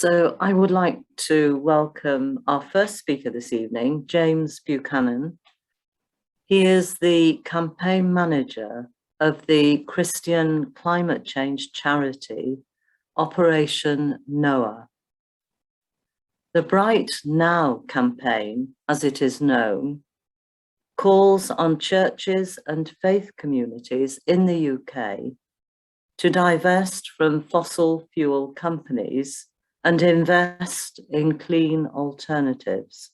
So I would like to welcome our first speaker this evening, James Buchanan. He is the campaign manager of the Christian climate change charity, Operation Noah. The Bright Now campaign, as it is known, calls on churches and faith communities in the UK to divest from fossil fuel companies and invest in clean alternatives.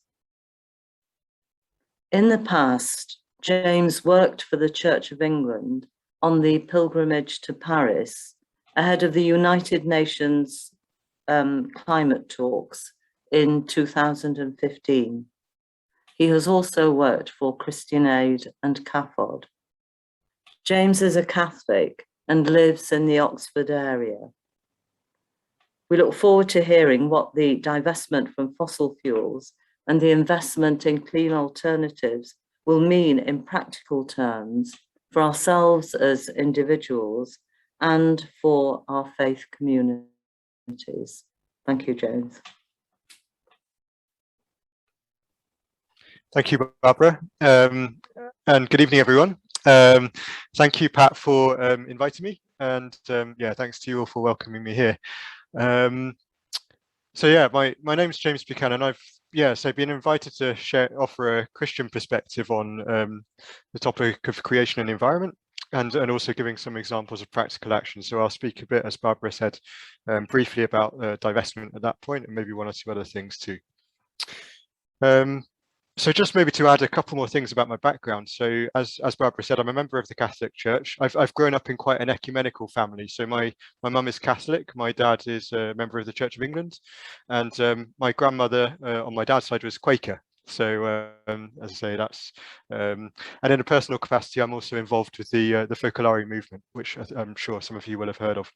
In the past, James worked for the Church of England on the pilgrimage to Paris ahead of the United Nations climate talks in 2015. He has also worked for Christian Aid and CAFOD. James is a Catholic and lives in the Oxford area. We look forward to hearing what the divestment from fossil fuels and the investment in clean alternatives will mean in practical terms for ourselves as individuals and for our faith communities. Thank you, James. Thank you, Barbara, and good evening, everyone. Thank you, Pat, for inviting me, and yeah, thanks to you all for welcoming me here. So yeah, my name is James Buchanan. I've been invited to offer a Christian perspective on the topic of creation and environment, and also giving some examples of practical action. So I'll speak a bit, as Barbara said, briefly about divestment at that point, and maybe one or two other things too. So just maybe to add a couple more things about my background. So as Barbara said, I'm a member of the Catholic Church. I've grown up in quite an ecumenical family. So my mum is Catholic, my dad is a member of the Church of England, and my grandmother on my dad's side was Quaker. So as I say, that's and in a personal capacity, I'm also involved with the Focolare movement, which I'm sure some of you will have heard of.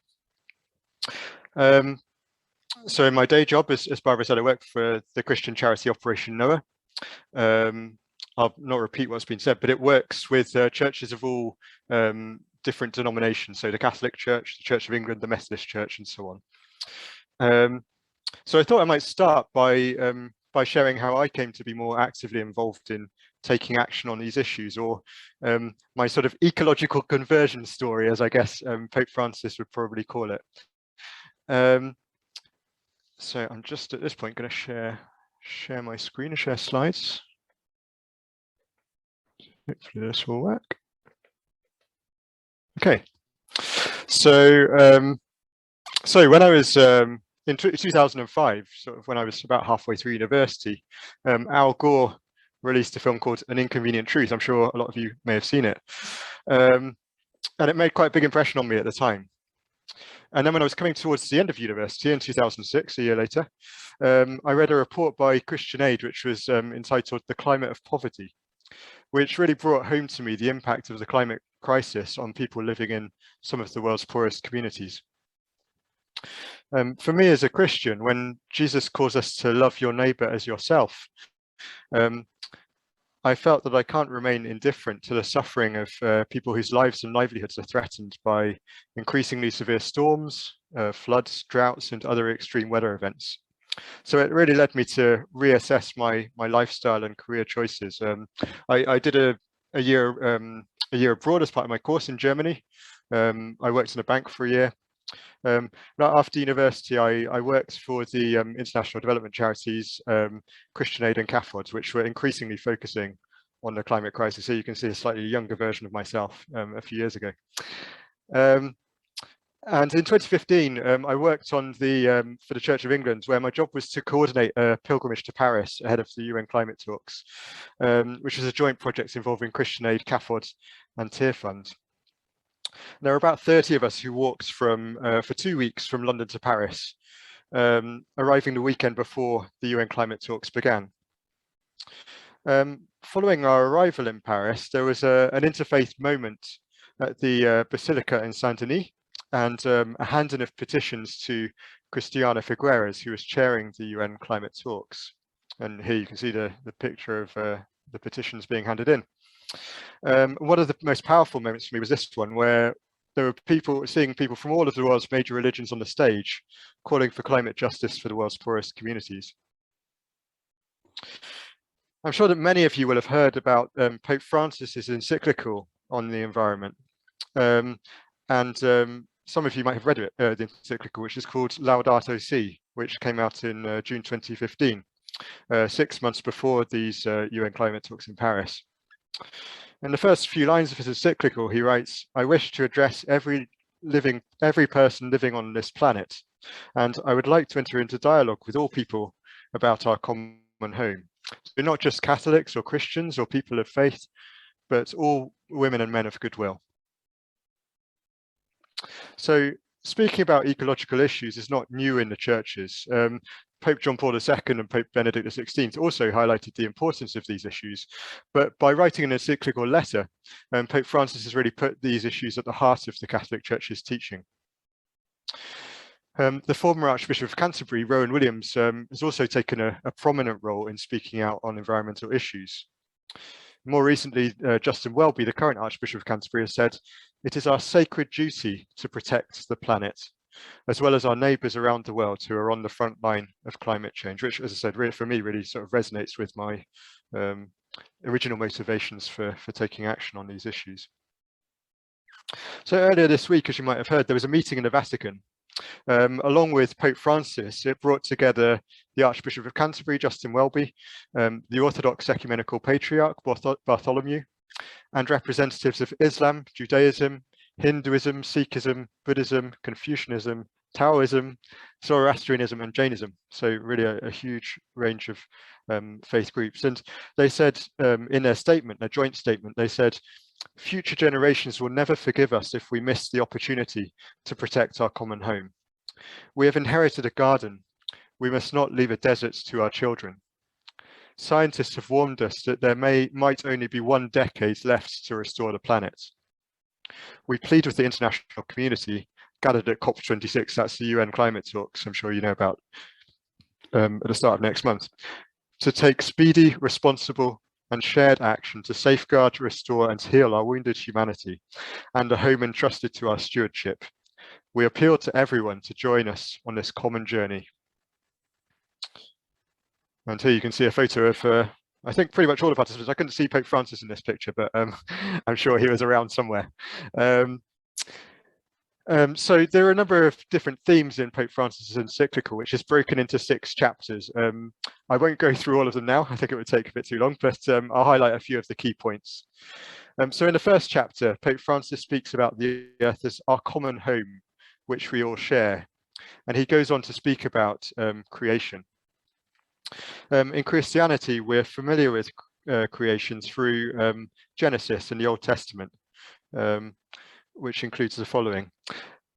So in my day job, as Barbara said, I work for the Christian charity Operation Noah. I'll not repeat what's been said, but it works with churches of all different denominations. So the Catholic Church, the Church of England, the Methodist Church, and so on. So I thought I might start by sharing how I came to be more actively involved in taking action on these issues, or my sort of ecological conversion story, as I guess Pope Francis would probably call it. So I'm just at this point going to share my screen and share slides. Hopefully this will work. Okay. So when I was in 2005, sort of when I was about halfway through university, Al Gore released a film called An Inconvenient Truth. I'm sure a lot of you may have seen it. And it made quite a big impression on me at the time. And then when I was coming towards the end of university in 2006, a year later, I read a report by Christian Aid, which was entitled The Climate of Poverty, which really brought home to me the impact of the climate crisis on people living in some of the world's poorest communities. For me as a Christian, when Jesus calls us to love your neighbor as yourself, I felt that I can't remain indifferent to the suffering of people whose lives and livelihoods are threatened by increasingly severe storms, floods, droughts, and other extreme weather events. So it really led me to reassess my lifestyle and career choices. I did a year abroad as part of my course in Germany. I worked in a bank for a year. After university, I worked for the international development charities, Christian Aid and CAFOD, which were increasingly focusing on the climate crisis. So you can see a slightly younger version of myself a few years ago. And in 2015, I worked on for the Church of England, where my job was to coordinate a pilgrimage to Paris ahead of the UN climate talks, which was a joint project involving Christian Aid, CAFOD, and Tearfund. There were about 30 of us who walked for 2 weeks from London to Paris, arriving the weekend before the UN climate talks began. Following our arrival in Paris, there was an interfaith moment at the Basilica in Saint-Denis, and a handing of petitions to Christiana Figueres, who was chairing the UN climate talks. And here you can see the picture of the petitions being handed in. One of the most powerful moments for me was this one, where there were seeing people from all of the world's major religions on the stage, calling for climate justice for the world's poorest communities. I'm sure that many of you will have heard about Pope Francis's encyclical on the environment. Some of you might have read it, the encyclical, which is called Laudato Si, which came out in June 2015, 6 months before these UN climate talks in Paris. In the first few lines of his encyclical, he writes, "I wish to address every person living on this planet, and I would like to enter into dialogue with all people about our common home. So not just Catholics or Christians or people of faith, but all women and men of goodwill." So speaking about ecological issues is not new in the churches. Pope John Paul II and Pope Benedict XVI also highlighted the importance of these issues, but by writing an encyclical letter, Pope Francis has really put these issues at the heart of the Catholic Church's teaching. The former Archbishop of Canterbury, Rowan Williams, has also taken a prominent role in speaking out on environmental issues. More recently, Justin Welby, the current Archbishop of Canterbury, has said, "It is our sacred duty to protect the planet, as well as our neighbours around the world who are on the front line of climate change," which, as I said, really, for me, really sort of resonates with my original motivations for taking action on these issues. So earlier this week, as you might have heard, there was a meeting in the Vatican. Along with Pope Francis, it brought together the Archbishop of Canterbury, Justin Welby, the Orthodox Ecumenical Patriarch, Bartholomew, and representatives of Islam, Judaism, Hinduism, Sikhism, Buddhism, Confucianism, Taoism, Zoroastrianism, and Jainism. So really a huge range of faith groups. And they said in their statement, their joint statement, they said, "Future generations will never forgive us if we miss the opportunity to protect our common home. We have inherited a garden. We must not leave a desert to our children. Scientists have warned us that there might only be 1 decade left to restore the planet. We plead with the international community gathered at COP26, that's the UN climate talks I'm sure you know about, at the start of next month, to take speedy, responsible, and shared action to safeguard, restore, and heal our wounded humanity and a home entrusted to our stewardship. We appeal to everyone to join us on this common journey." And here you can see a photo of, I think, pretty much all the participants. I couldn't see Pope Francis in this picture, but I'm sure he was around somewhere. So there are a number of different themes in Pope Francis's encyclical, which is broken into 6 chapters. I won't go through all of them now. I think it would take a bit too long, but I'll highlight a few of the key points. So in the first chapter, Pope Francis speaks about the earth as our common home, which we all share. And he goes on to speak about creation. In Christianity, we're familiar with creation through Genesis in the Old Testament, which includes the following.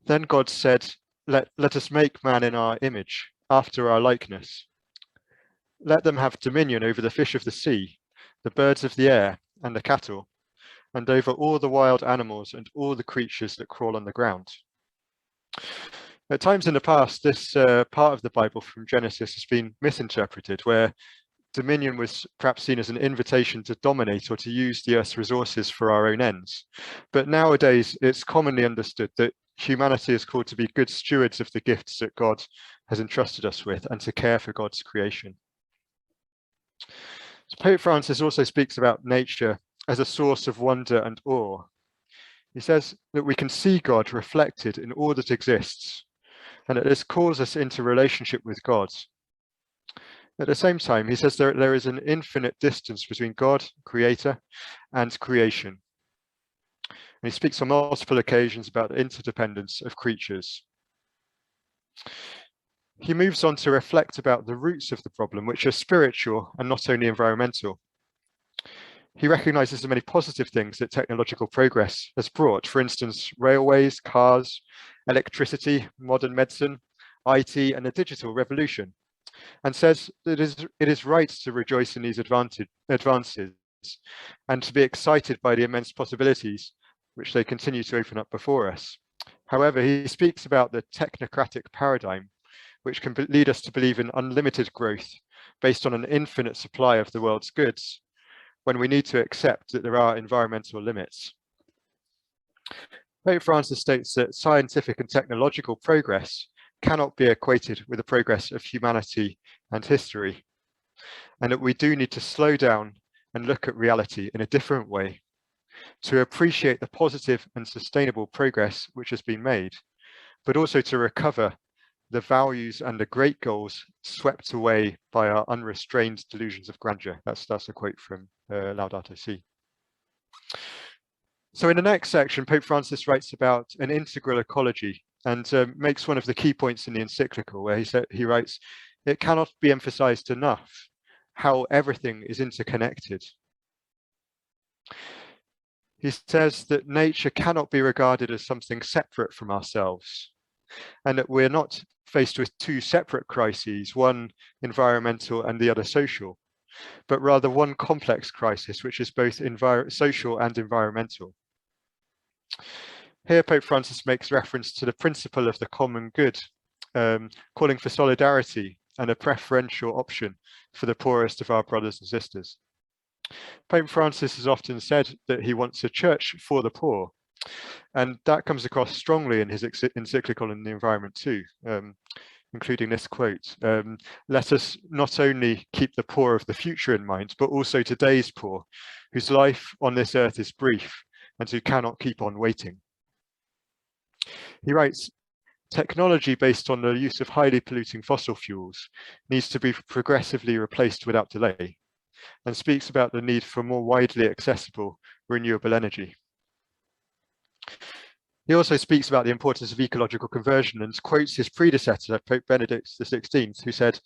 "Then God said, let us make man in our image, after our likeness. Let them have dominion over the fish of the sea, the birds of the air, and the cattle, and over all the wild animals and all the creatures that crawl on the ground." At times in the past, this part of the Bible from Genesis has been misinterpreted, where dominion was perhaps seen as an invitation to dominate or to use the earth's resources for our own ends. But nowadays, it's commonly understood that humanity is called to be good stewards of the gifts that God has entrusted us with and to care for God's creation. So Pope Francis also speaks about nature as a source of wonder and awe. He says that we can see God reflected in all that exists, and that this calls us into relationship with God. At the same time, he says there is an infinite distance between God, creator, and creation. And he speaks on multiple occasions about the interdependence of creatures. He moves on to reflect about the roots of the problem, which are spiritual and not only environmental. He recognizes the many positive things that technological progress has brought, for instance, railways, cars, electricity, modern medicine, IT, and the digital revolution, and says that it is right to rejoice in these advances and to be excited by the immense possibilities which they continue to open up before us. However, he speaks about the technocratic paradigm, which can lead us to believe in unlimited growth based on an infinite supply of the world's goods, when we need to accept that there are environmental limits. Pope Francis states that scientific and technological progress cannot be equated with the progress of humanity and history, and that we do need to slow down and look at reality in a different way, to appreciate the positive and sustainable progress which has been made, but also to recover the values and the great goals swept away by our unrestrained delusions of grandeur. That's a quote from Laudato Si. So in the next section, Pope Francis writes about an integral ecology and makes one of the key points in the encyclical where he writes, "It cannot be emphasized enough how everything is interconnected." He says that nature cannot be regarded as something separate from ourselves, and that we're not faced with two separate crises, one environmental and the other social, but rather one complex crisis, which is both social and environmental. Here, Pope Francis makes reference to the principle of the common good, calling for solidarity and a preferential option for the poorest of our brothers and sisters. Pope Francis has often said that he wants a church for the poor, and that comes across strongly in his encyclical on the environment too, including this quote, "Let us not only keep the poor of the future in mind, but also today's poor, whose life on this earth is brief and who cannot keep on waiting." He writes, "Technology based on the use of highly polluting fossil fuels needs to be progressively replaced without delay, and speaks about the need for more widely accessible renewable energy." He also speaks about the importance of ecological conversion and quotes his predecessor, Pope Benedict XVI, who said,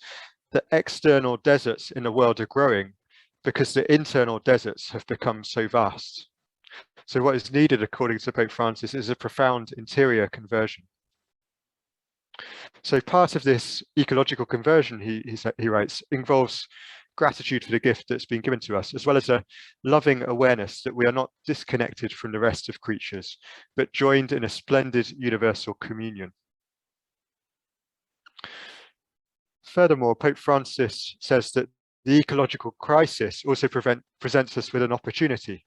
"The external deserts in the world are growing because the internal deserts have become so vast." So what is needed, according to Pope Francis, is a profound interior conversion. So part of this ecological conversion, he writes, involves gratitude for the gift that's been given to us, as well as a loving awareness that we are not disconnected from the rest of creatures, but joined in a splendid universal communion. Furthermore, Pope Francis says that the ecological crisis also presents us with an opportunity.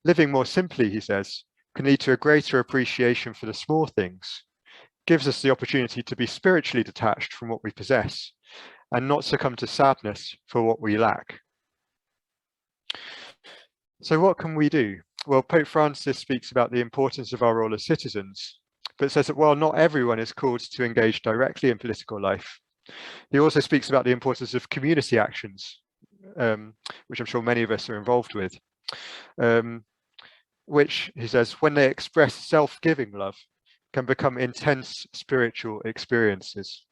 Living more simply, he says, can lead to a greater appreciation for the small things, gives us the opportunity to be spiritually detached from what we possess, and not succumb to sadness for what we lack. So what can we do? Well, Pope Francis speaks about the importance of our role as citizens, but says that while not everyone is called to engage directly in political life, he also speaks about the importance of community actions, which I'm sure many of us are involved with, which, he says, when they express self-giving love, can become intense spiritual experiences.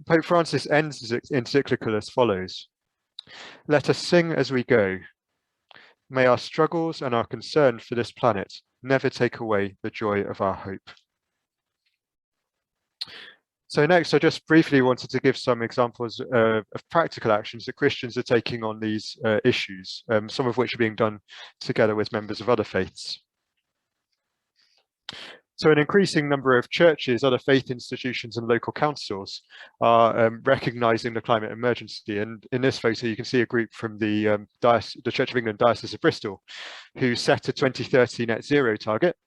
Pope Francis ends his encyclical as follows: "Let us sing as we go. May our struggles and our concern for this planet never take away the joy of our hope." So next, I just briefly wanted to give some examples of practical actions that Christians are taking on these issues, some of which are being done together with members of other faiths. So an increasing number of churches, other faith institutions and local councils are recognising the climate emergency. And in this photo, you can see a group from the Church of England Diocese of Bristol, who set a 2030 net zero target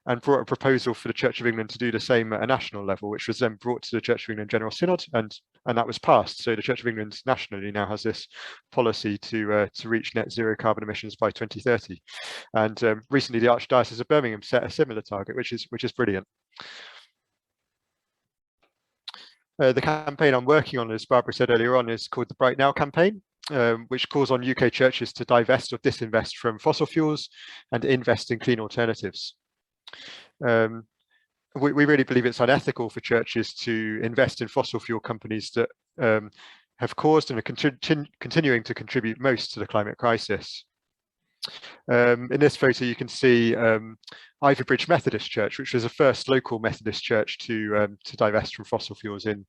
and brought a proposal for the Church of England to do the same at a national level, which was then brought to the Church of England General Synod, and that was passed. So the Church of England nationally now has this policy to reach net zero carbon emissions by 2030. And recently, the Archdiocese of Birmingham set a similar target, which is brilliant. The campaign I'm working on, as Barbara said earlier on, is called the Bright Now campaign, which calls on UK churches to divest or disinvest from fossil fuels and invest in clean alternatives. We really believe it's unethical for churches to invest in fossil fuel companies that have caused and are continuing to contribute most to the climate crisis. In this photo, you can see Ivybridge Methodist Church, which was the first local Methodist church to divest from fossil fuels in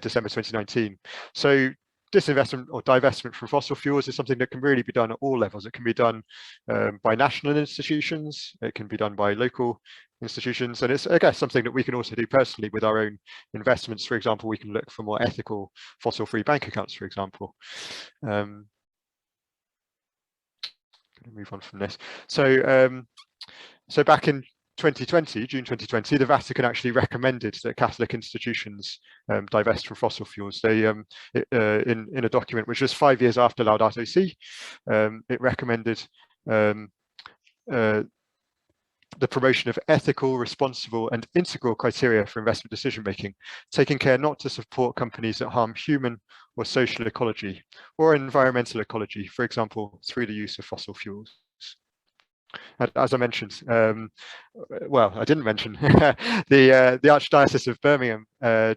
December 2019. So disinvestment or divestment from fossil fuels is something that can really be done at all levels. It can be done by national institutions, it can be done by local institutions, and it's, I guess, something that we can also do personally with our own investments. For example, we can look for more ethical fossil-free bank accounts, for example. move on from this. So, so back in 2020, June 2020, the Vatican actually recommended that Catholic institutions divest from fossil fuels. They, in a document which was 5 years after Laudato Si, it recommended the promotion of ethical, responsible, and integral criteria for investment decision-making, taking care not to support companies that harm human or social ecology or environmental ecology, for example, through the use of fossil fuels. And as I mentioned, well, I didn't mention, the Archdiocese of Birmingham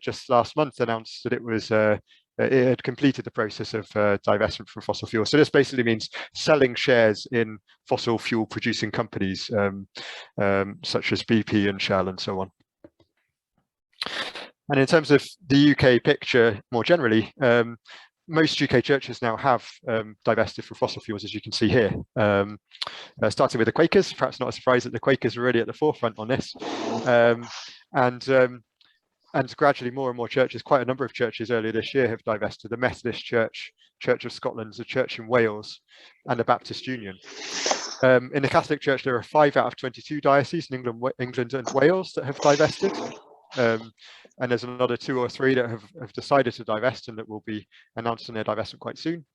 just last month announced that it had completed the process of divestment from fossil fuels. So this basically means selling shares in fossil fuel producing companies such as BP and Shell and so on. And in terms of the UK picture more generally, most UK churches now have divested from fossil fuels, as you can see here. Starting with the Quakers, perhaps not a surprise that the Quakers are really at the forefront on this. And gradually more and more churches, quite a number of churches earlier this year have divested. The Methodist Church, Church of Scotland, the Church in Wales, and the Baptist Union. In the Catholic Church, there are 5 out of 22 dioceses in England and Wales that have divested. And there's another 2 or 3 that have decided to divest and that will be announcing their divestment quite soon.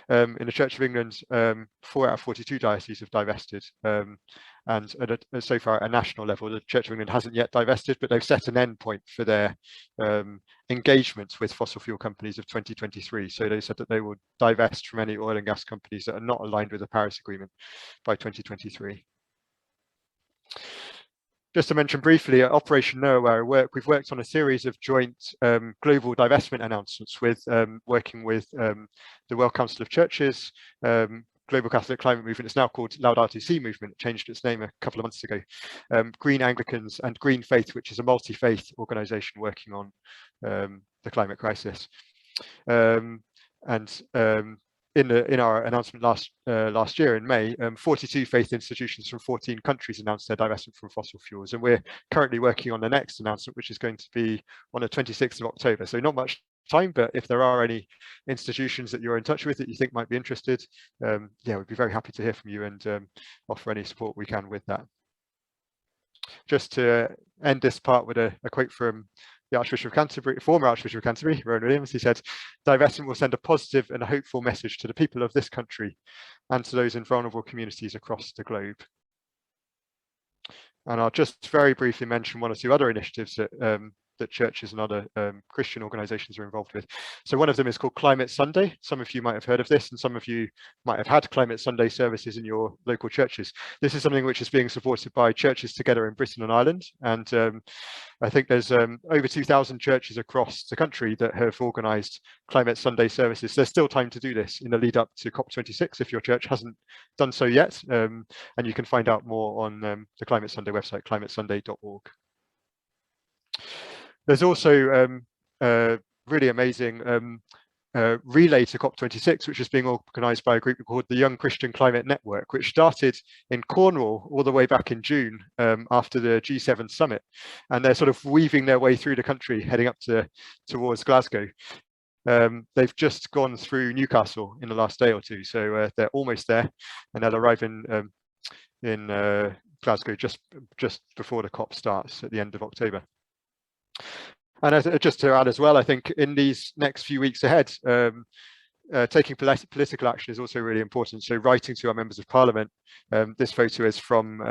In the Church of England, 4 out of 42 dioceses have divested. And so far at a national level, the Church of England hasn't yet divested, but they've set an end point for their engagement with fossil fuel companies of 2023. So they said that they will divest from any oil and gas companies that are not aligned with the Paris Agreement by 2023. Just to mention briefly, at Operation Noah, where I work, we've worked on a series of joint global divestment announcements with working with the World Council of Churches, Global Catholic Climate Movement. It's now called Laudato Si Movement. It changed its name a couple of months ago. Green Anglicans and Green Faith, which is a multi-faith organisation working on the climate crisis. In our announcement last year in May, 42 faith institutions from 14 countries announced their divestment from fossil fuels, and we're currently working on the next announcement, which is going to be on the 26th of October. So not much time, but if there are any institutions that you're in touch with that you think might be interested, yeah, we'd be very happy to hear from you and offer any support we can with that. Just to end this part with a quote from the Archbishop of Canterbury, former Archbishop of Canterbury, Rowan Williams. He said, "Divestment will send a positive and a hopeful message to the people of this country and to those in vulnerable communities across the globe." And I'll just very briefly mention 1 or 2 other initiatives that churches and other Christian organisations are involved with. So one of them is called Climate Sunday. Some of you might have heard of this, and some of you might have had Climate Sunday services in your local churches. This is something which is being supported by Churches Together in Britain and Ireland, and I think there's over 2,000 churches across the country that have organised Climate Sunday services. There's still time to do this in the lead up to COP26 if your church hasn't done so yet, and you can find out more on the Climate Sunday website, climatesunday.org. There's also a really amazing relay to COP26, which is being organised by a group called the Young Christian Climate Network, which started in Cornwall all the way back in June after the G7 summit. And they're sort of weaving their way through the country, heading up towards Glasgow. They've just gone through Newcastle in the last day or 2, so they're almost there, and they'll arrive in Glasgow just before the COP starts at the end of October. And just to add as well, I think in these next few weeks ahead, taking political action is also really important. So writing to our members of Parliament, this photo is from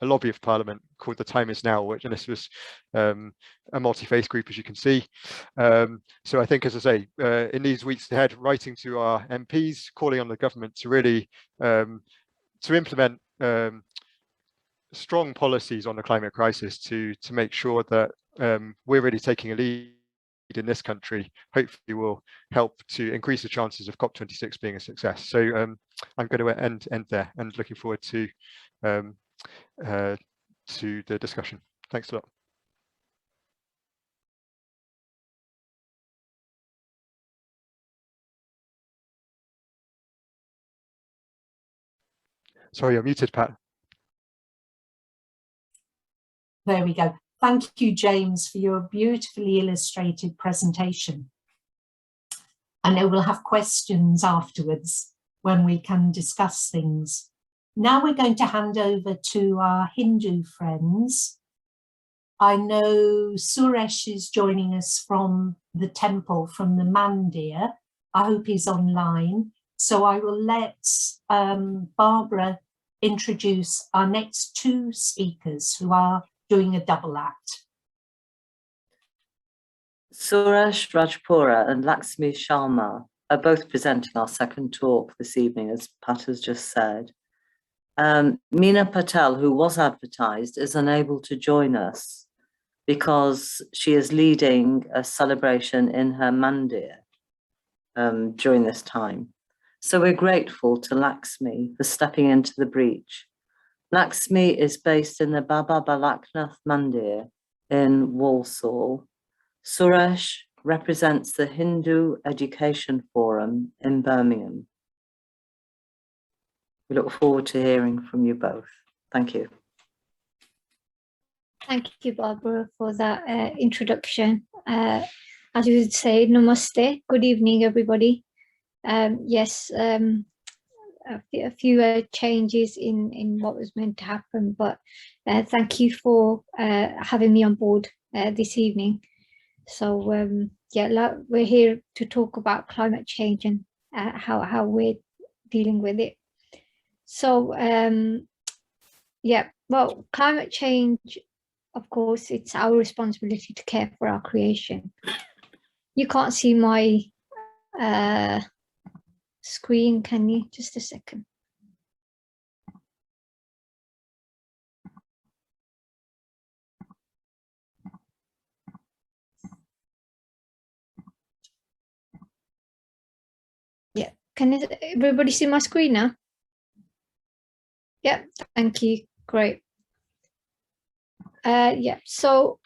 a lobby of Parliament called The Time Is Now, and this was a multi-faith group, as you can see. So I think, as I say, in these weeks ahead, writing to our MPs, calling on the government to really to implement strong policies on the climate crisis to make sure that we're really taking a lead in this country, hopefully will help to increase the chances of COP26 being a success. So I'm going to end there and looking forward to the discussion. Thanks a lot. Sorry, you're muted, Pat. There we go. Thank you, James, for your beautifully illustrated presentation. I know we'll have questions afterwards when we can discuss things. Now we're going to hand over to our Hindu friends. I know Suresh is joining us from the temple, from the Mandir. I hope he's online. So I will let Barbara introduce our next two speakers who are doing a double act. Suresh Rajpura and Lakshmi Sharma are both presenting our second talk this evening, as Pat has just said. Meena Patel, who was advertised, is unable to join us because she is leading a celebration in her mandir during this time. So we're grateful to Lakshmi for stepping into the breach. Lakshmi is based in the Baba Balaknath Mandir in Walsall. Suresh represents the Hindu Education Forum in Birmingham. We look forward to hearing from you both. Thank you. Thank you, Barbara, for that introduction. As you would say, namaste. Good evening, everybody. Yes, a few changes in what was meant to happen, but thank you for having me on board this evening. So yeah, we're here to talk about climate change and how we're dealing with it. So yeah, well, climate change, of course, it's our responsibility to care for our creation. You can't see my screen, can you? Just a second. Yeah, can everybody see my screen now? Yeah, thank you. Great. Yeah, so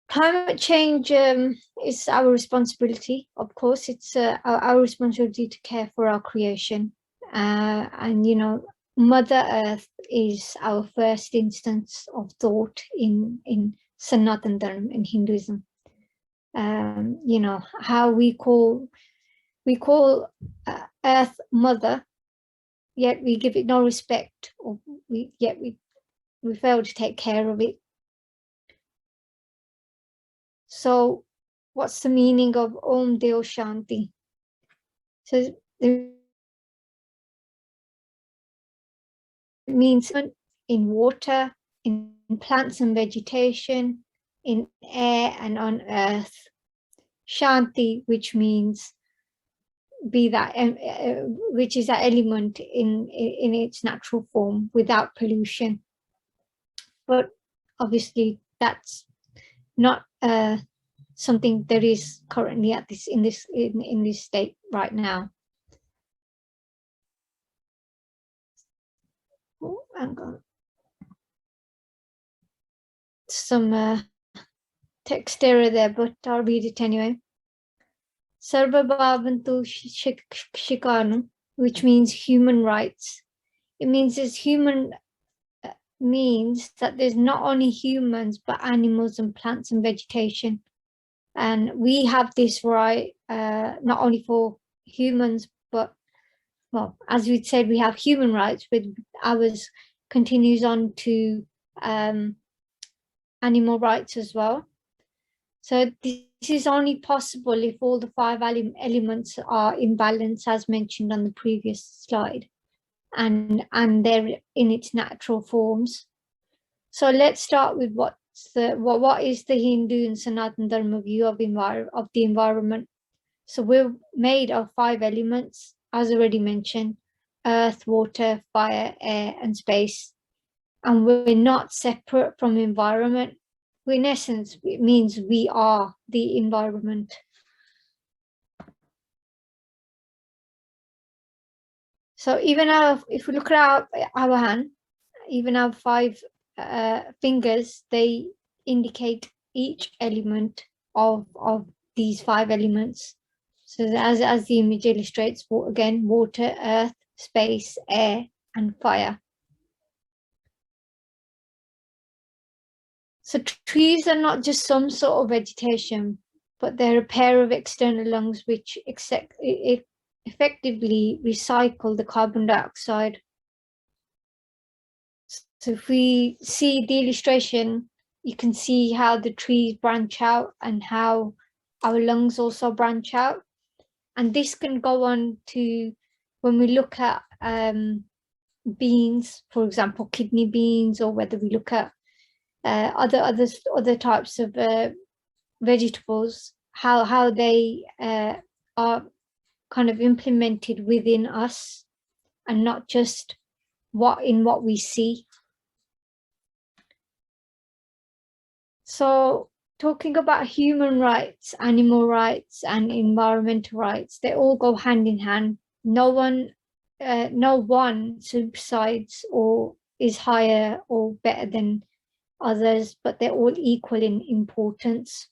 climate change is our responsibility. Of course, it's our responsibility to care for our creation. And, you know, Mother Earth is our first instance of thought in Sanatana Dharma, in Hinduism. You know, how we call Earth Mother, yet we give it no respect, or we fail to take care of it. So what's the meaning of Om Deo Shanti? So it means in water, in plants and vegetation, in air and on earth. Shanti, which means be that, which is that element in its natural form without pollution. But obviously that's not something that is currently at this in this state right now. Oh, hang on. Some text error there, but I'll read it anyway. Sarva Bhavantu Shikanu, which means human rights. It means means that there's not only humans but animals and plants and vegetation, and we have this right not only for humans but, well, as we said, we have human rights, but ours continues on to animal rights as well. So this is only possible if all the 5 elements are in balance, as mentioned on the previous slide, and they're in its natural forms. So let's start with what is the Hindu and Sanatana Dharma view of the environment. So we're made of 5 elements, as already mentioned: earth, water, fire, air, and space. And we're not separate from environment. In essence, it means we are the environment. So even if we look at our hand, even our 5 fingers, they indicate each element of these 5 elements. So as the image illustrates, again, water, earth, space, air, and fire. So trees are not just some sort of vegetation, but they're a pair of external lungs which effectively recycle the carbon dioxide. So if we see the illustration, you can see how the trees branch out and how our lungs also branch out. And this can go on to, when we look at beans, for example, kidney beans, or whether we look at other types of vegetables, how they are kind of implemented within us and not just what we see. So talking about human rights, animal rights, and environmental rights, they all go hand in hand. No one supersedes or is higher or better than others, but they're all equal in importance.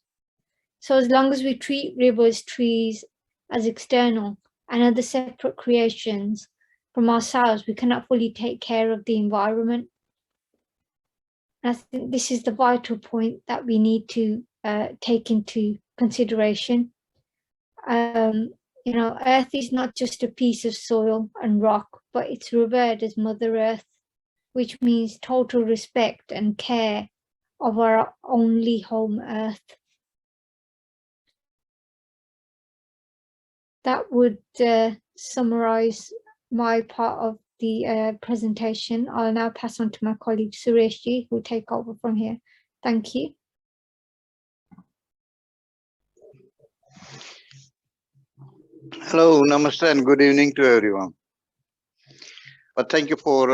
So as long as we treat rivers, trees as external and other separate creations from ourselves, we cannot fully take care of the environment. And I think this is the vital point that we need to take into consideration. You know, Earth is not just a piece of soil and rock, but it's revered as Mother Earth, which means total respect and care of our only home Earth. That would summarize my part of the presentation. I'll now pass on to my colleague Sureshji, who will take over from here. Thank you. Hello, namaste, and good evening to everyone. But thank you for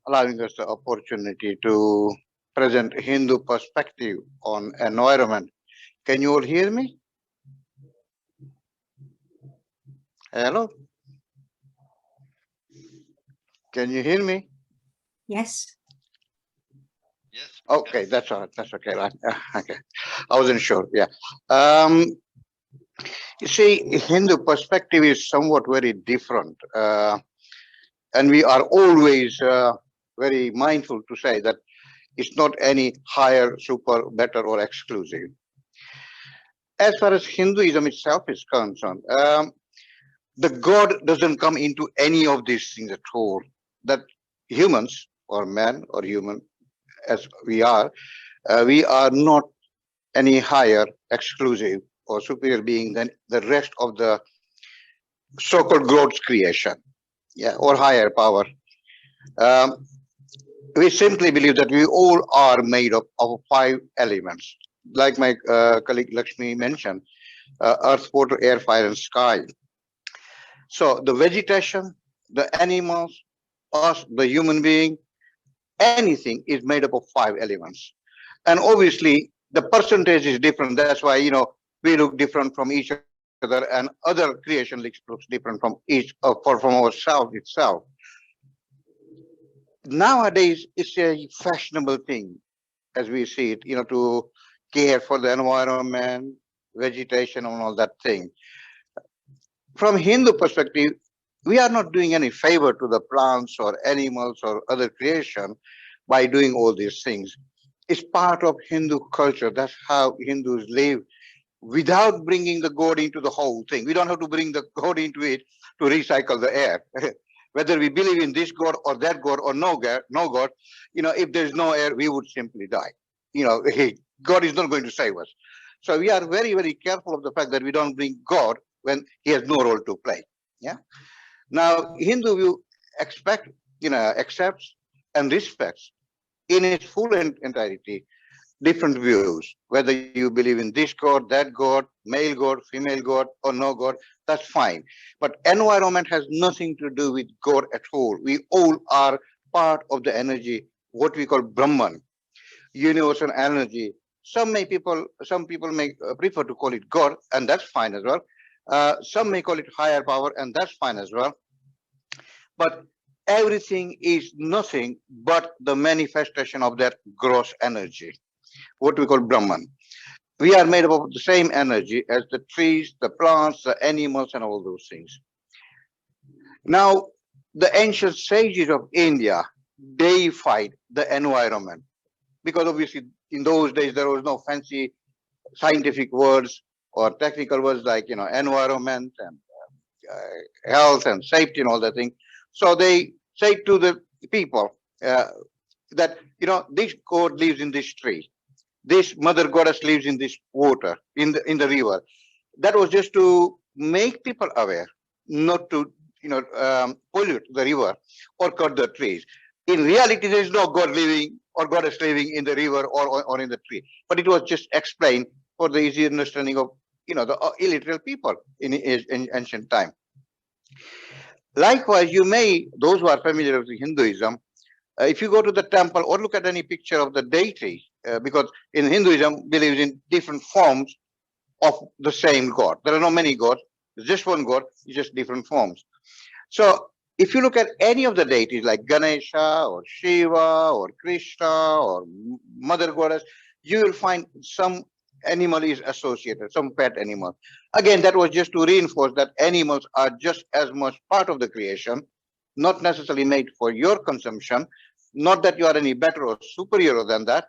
allowing us the opportunity to present Hindu perspective on environment. Can you all hear me? Hello? Can you hear me? Yes. Yes. Okay, that's all right. That's okay. Right. Okay. I wasn't sure. Yeah. You see, Hindu perspective is somewhat very different. And we are always very mindful to say that it's not any higher, super, better, or exclusive. As far as Hinduism itself is concerned, the God doesn't come into any of these things at all. That humans, or men, or human, as we are not any higher, exclusive, or superior being than the rest of the so-called God's creation, yeah, or higher power. We simply believe that we all are made up of 5 elements, like my colleague Lakshmi mentioned: earth, water, air, fire, and sky. So the vegetation, the animals, us, the human being, anything is made up of 5 elements. And obviously the percentage is different. That's why, you know, we look different from each other, and other creation looks different from each from ourselves itself. Nowadays it's a fashionable thing, as we see it, you know, to care for the environment, vegetation, and all that thing. From Hindu perspective, we are not doing any favor to the plants or animals or other creation by doing all these things. It's part of Hindu culture. That's how Hindus live, without bringing the God into the whole thing. We don't have to bring the God into it to recycle the air. Whether we believe in this God or that God or no God, you know, if there's no air, we would simply die. You know, God is not going to save us. So we are very, very careful of the fact that we don't bring God when he has no role to play. Yeah. Now, Hindu view accepts and respects in its full entirety different views. Whether you believe in this God, that God, male God, female God, or no God, that's fine. But environment has nothing to do with God at all. We all are part of the energy, what we call Brahman, universal energy. Some people may prefer to call it God, and that's fine as well. Some may call it higher power, and that's fine as well. But everything is nothing but the manifestation of that gross energy, what we call Brahman. We are made up of the same energy as the trees, the plants, the animals, and all those things. Now, the ancient sages of India deified the environment, because obviously in those days there was no fancy scientific words or technical words like, you know, environment and health and safety and all that thing. So they say to the people that, this god lives in this tree. This mother goddess lives in this water, in the river. That was just to make people aware, not to pollute the river or cut the trees. In reality, there is no god living or goddess living in the river or in the tree. But it was just explained for the easy understanding of the illiterate people in ancient time. Likewise, those who are familiar with Hinduism, if you go to the temple or look at any picture of the deity, because in Hinduism believes in different forms of the same god. There are not many gods. There's just one god, it's just different forms. So if you look at any of the deities like Ganesha or Shiva or Krishna or Mother Goddess, you will find some animal is associated, some pet animal. Again, that was just to reinforce that animals are just as much part of the creation, not necessarily made for your consumption, not that you are any better or superior than that,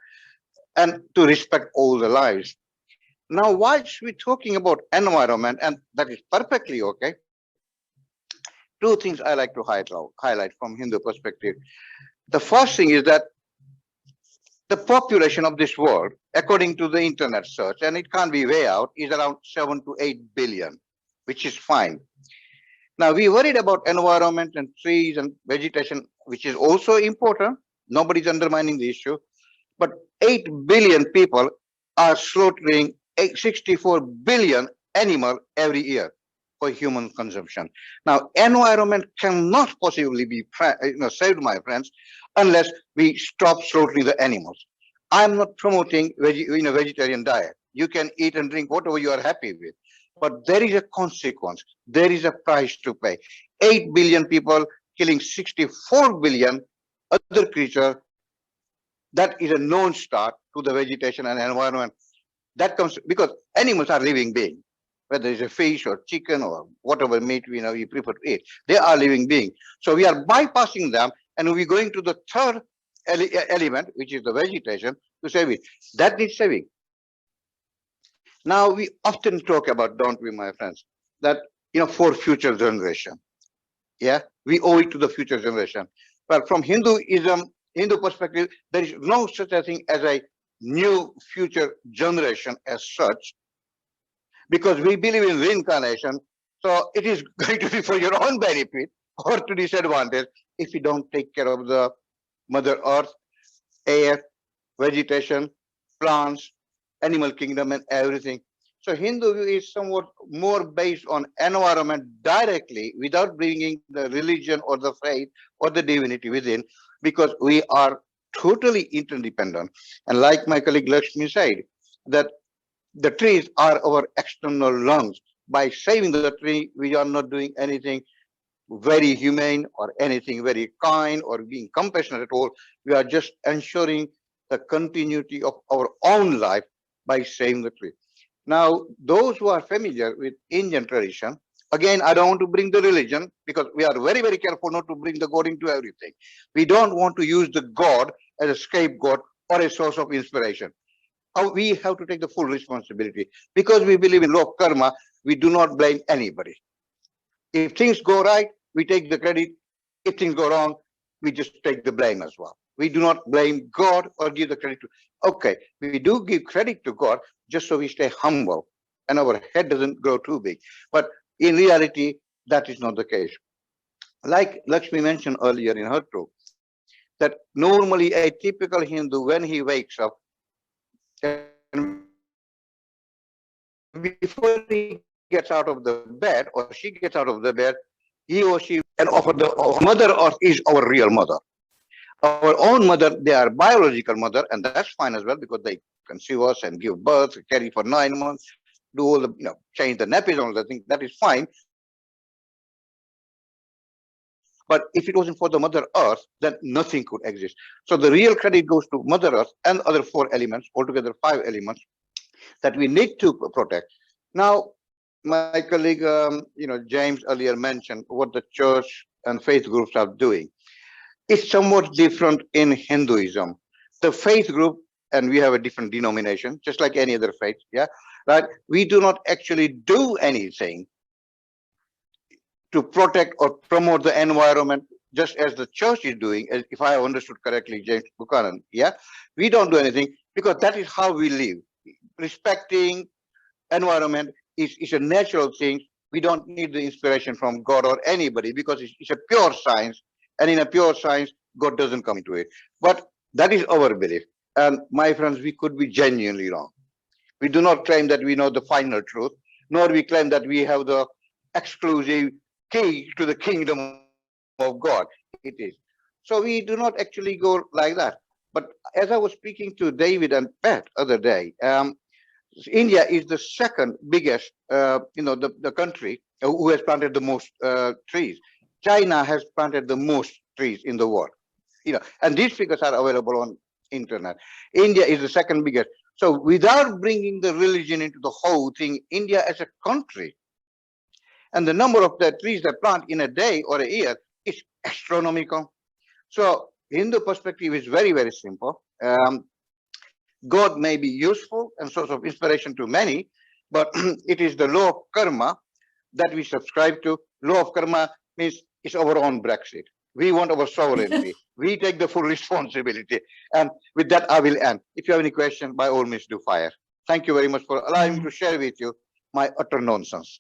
and to respect all the lives. Now, whilst we're talking about environment, and that is perfectly okay, two things I like to highlight from Hindu perspective. The first thing is that the population of this world, according to the internet search, and it can't be way out, is around 7 to 8 billion, which is fine. Now, we worried about environment and trees and vegetation, which is also important. Nobody's undermining the issue. But 8 billion people are slaughtering 64 billion animals every year for human consumption. Now, environment cannot possibly be saved, my friends, unless we stop slaughtering the animals. I'm not promoting vegetarian diet. You can eat and drink whatever you are happy with. But there is a consequence. There is a price to pay. 8 billion people killing 64 billion other creatures. That is a known start to the vegetation and environment. That comes because animals are living beings, whether it's a fish or chicken or whatever meat we prefer to eat. They are living beings. So we are bypassing them and we're going to the third element, which is the vegetation, to save it. That needs saving. Now we often talk about, don't we, my friends, that for future generation. Yeah, we owe it to the future generation. But from Hindu perspective, there is no such a thing as a new future generation as such, because we believe in reincarnation. So it is going to be for your own benefit or to disadvantage if you don't take care of the Mother Earth, air, vegetation, plants, animal kingdom, and everything. So Hindu view is somewhat more based on environment directly without bringing the religion or the faith or the divinity within, because we are totally interdependent. And like my colleague Lakshmi said, that the trees are our external lungs. By saving the tree, we are not doing anything very humane or anything very kind or being compassionate at all. We are just ensuring the continuity of our own life by saving the tree. Now, those who are familiar with Indian tradition, again, I don't want to bring the religion because we are very, very careful not to bring the God into everything. We don't want to use the God as a scapegoat or a source of inspiration. We have to take the full responsibility. Because we believe in law of karma, we do not blame anybody. If things go right, we take the credit. If things go wrong, we just take the blame as well. We do not blame God or give the credit to. Okay, we do give credit to God just so we stay humble and our head doesn't grow too big. But in reality, that is not the case. Like Lakshmi mentioned earlier in her talk, that normally a typical Hindu, when he wakes up, before he gets out of the bed or she gets out of the bed, he or she and offer the Mother Earth is our real mother. Our own mother, they are biological mother, and that's fine as well because they conceive us and give birth, carry for 9 months, do all the, change the nappies and all that thing. That is fine. But if it wasn't for the Mother Earth, then nothing could exist. So the real credit goes to Mother Earth and other 4 elements, altogether 5 elements that we need to protect. Now, my colleague, James earlier mentioned what the church and faith groups are doing. It's somewhat different in Hinduism. The faith group, and we have a different denomination, just like any other faith, yeah, right? We do not actually do anything to protect or promote the environment, just as the church is doing, if I understood correctly, James Buchanan, yeah? We don't do anything because that is how we live. Respecting environment is a natural thing. We don't need the inspiration from God or anybody because it's a pure science. And in a pure science, God doesn't come into it. But that is our belief. And my friends, we could be genuinely wrong. We do not claim that we know the final truth, nor we claim that we have the exclusive key to the kingdom of God. It is. So we do not actually go like that. But as I was speaking to David and Pat other day, India is the second biggest, the country who has planted the most trees. China has planted the most trees in the world. And these figures are available on internet. India is the second biggest. So without bringing the religion into the whole thing, India as a country, and the number of the trees they plant in a day or a year is astronomical. So Hindu perspective is very, very simple. God may be useful and source of inspiration to many, but it is the law of karma that we subscribe to. Law of karma means it's our own Brexit. We want our sovereignty. We take the full responsibility. And with that, I will end. If you have any question, by all means, do fire. Thank you very much for allowing me to share with you my utter nonsense.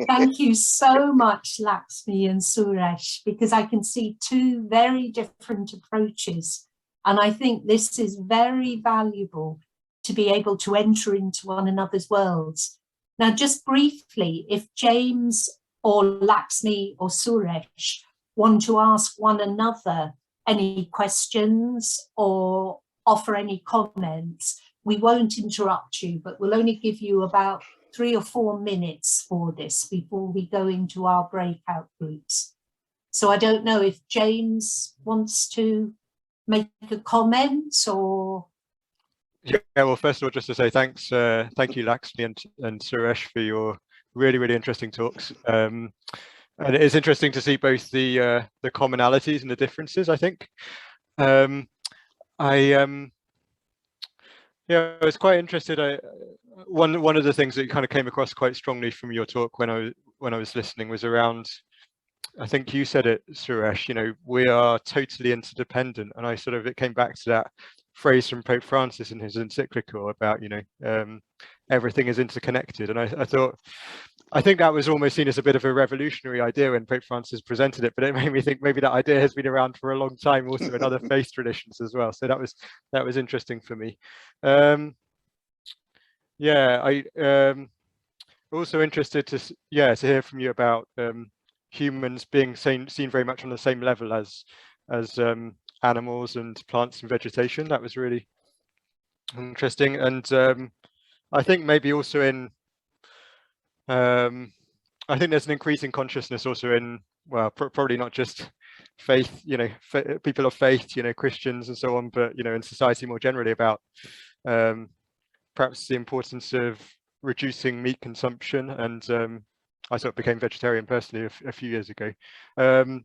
Thank you so much, Laxmi and Suresh, because I can see two very different approaches. And I think this is very valuable to be able to enter into one another's worlds. Now, just briefly, if James or Laxmi or Suresh want to ask one another any questions or offer any comments, we won't interrupt you, but we'll only give you about 3 or 4 minutes for this before we go into our breakout groups. So I don't know if James wants to make a comment or... Yeah, well, first of all, just to say thanks, thank you, Laxmi and Suresh, for your really, really interesting talks. And it is interesting to see both the commonalities and the differences, I think. Yeah, I was quite interested. One of the things that kind of came across quite strongly from your talk when I was listening was around, I think you said it, Suresh, we are totally interdependent. And it came back to that phrase from Pope Francis in his encyclical about, everything is interconnected. And I think that was almost seen as a bit of a revolutionary idea when Pope Francis presented it, but it made me think maybe that idea has been around for a long time also in other faith traditions as well. So that was interesting for me. Also interested to hear from you about humans being seen very much on the same level as animals and plants and vegetation. That was really interesting. And I think maybe also in I think there's an increasing consciousness also in, well, probably not just faith, people of faith, Christians and so on, but in society more generally about perhaps the importance of reducing meat consumption. And I became vegetarian personally a few years ago. And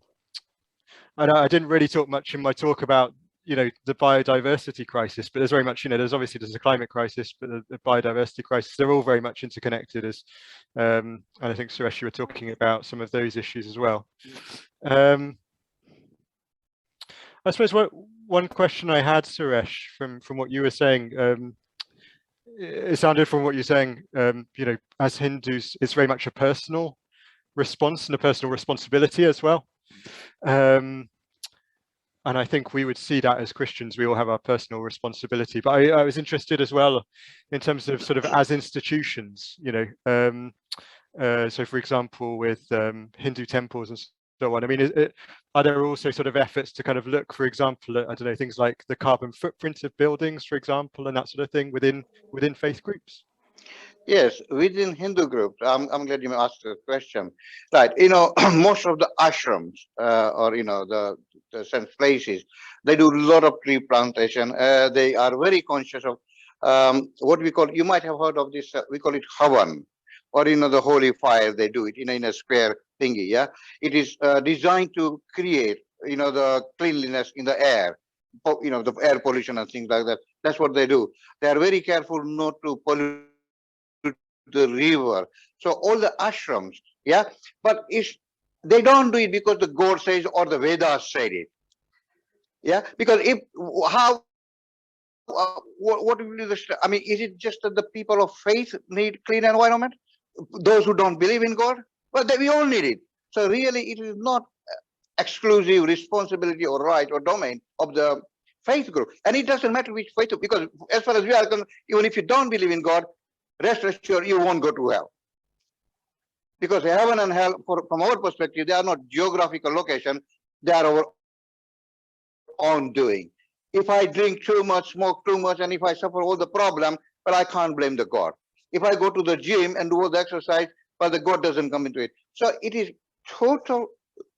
I didn't really talk much in my talk about the biodiversity crisis, but there's very much there's a climate crisis, but the biodiversity crisis, they're all very much interconnected, as and I think Suresh, you were talking about some of those issues as well. I suppose one question I had, Suresh, from what you were saying, it sounded from what you're saying, as Hindus, it's very much a personal response and a personal responsibility as well. And I think we would see that as Christians, we all have our personal responsibility. But I was interested as well in terms of as institutions, so for example, with Hindu temples and so on. I mean, are there also efforts to kind of look, for example, at, I don't know, things like the carbon footprint of buildings, for example, and that sort of thing within faith groups? Yes, within Hindu groups, I'm glad you asked the question. Right, most of the ashrams or the sense places, they do a lot of tree plantation. They are very conscious of what we call, you might have heard of this, we call it Havan, or the holy fire. They do it in a square thingy. Yeah, it is designed to create the cleanliness in the air, the air pollution and things like that. That's what they do. They are very careful not to pollute the river. So all the ashrams, Yeah, but they don't do it because the God says or the Vedas said it. Yeah, because if how what will be the, I mean, is it just that the people of faith need clean environment? Those who don't believe in God? Well, we all need it. So really, it is not exclusive responsibility or right or domain of the faith group. And it doesn't matter which faith, because as far as we are concerned, even if you don't believe in God, rest assured you won't go to hell. Because heaven and hell, from our perspective, they are not geographical location, they are our own doing. If I drink too much, smoke too much, and if I suffer all the problem, well, I can't blame the God. If I go to the gym and do all the exercise, but the God doesn't come into it. So it is total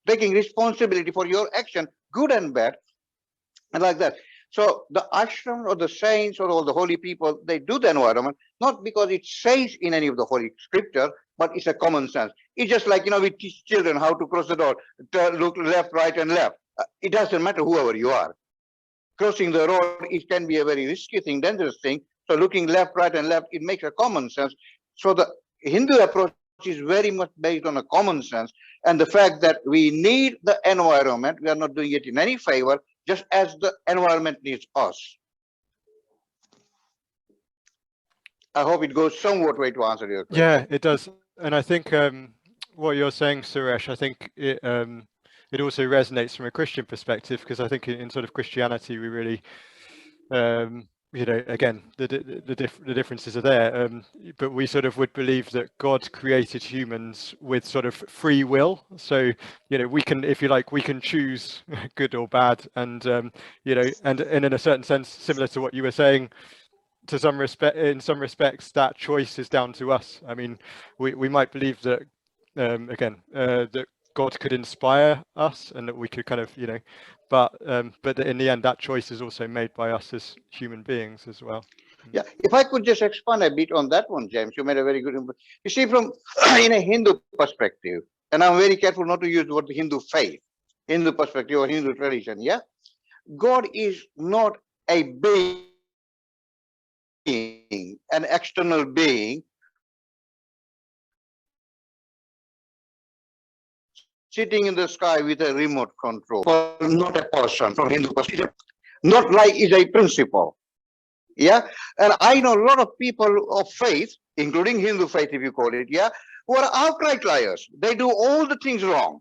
taking responsibility for your action, good and bad, and like that. So the ashram or the saints or all the holy people, they do the environment, not because it says in any of the holy scripture, but it's a common sense. It's just like, we teach children how to cross the road, look left, right, and left. It doesn't matter whoever you are. Crossing the road, it can be a very risky thing, dangerous thing. So looking left, right, and left, it makes a common sense. So the Hindu approach is very much based on a common sense, and the fact that we need the environment, we are not doing it in any favor, just as the environment needs us. I hope it goes somewhat way to answer your question. Yeah, it does. And I think what you're saying, Suresh, I think it also resonates from a Christian perspective, because I think in sort of Christianity, we really, again, the differences are there, but we sort of would believe that God created humans with sort of free will. So, we can, if you like, we can choose good or bad, and and in a certain sense, similar to what you were saying, in some respects, that choice is down to us. I mean, we might believe that that God could inspire us, and that we could kind of, but in the end, that choice is also made by us as human beings as well. Yeah, if I could just expand a bit on that one, James, you made a very good input. You see, from in a Hindu perspective, and I'm very careful not to use the word Hindu faith, Hindu perspective or Hindu tradition, yeah? God is not a being, an external being, sitting in the sky with a remote control. Not a person from Hindu perspective. Not like is a principle. Yeah. And I know a lot of people of faith, including Hindu faith, if you call it, yeah, who are outright liars. They do all the things wrong.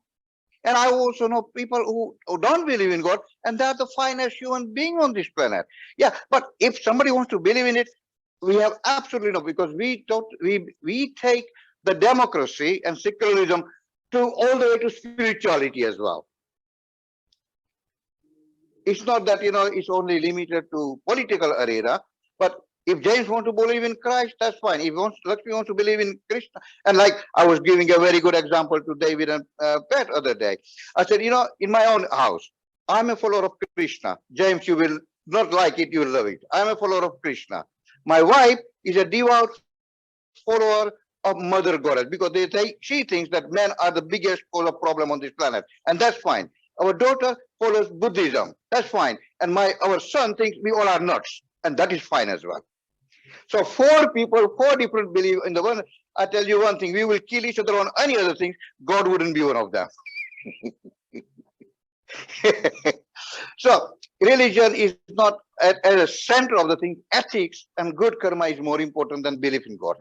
And I also know people who don't believe in God, and they're the finest human being on this planet. Yeah. But if somebody wants to believe in it, we have absolutely no, because we take the democracy and secularism to all the way to spirituality as well. It's not that, it's only limited to political arena, but if James wants to believe in Christ, that's fine. If Lakshmi wants to believe in Krishna, and like I was giving a very good example to David and Pat other day, I said, in my own house, I'm a follower of Krishna. James, you will not like it, you will love it. I'm a follower of Krishna. My wife is a devout follower of Mother Goddess, because she thinks that men are the biggest cause of problem on this planet, and that's fine. Our daughter follows Buddhism, that's fine, and our son thinks we all are nuts, and that is fine as well. So 4 different beliefs in the one. I tell you one thing: we will kill each other on any other things. God wouldn't be one of them. So religion is not at the center of the thing. Ethics and good karma is more important than belief in God.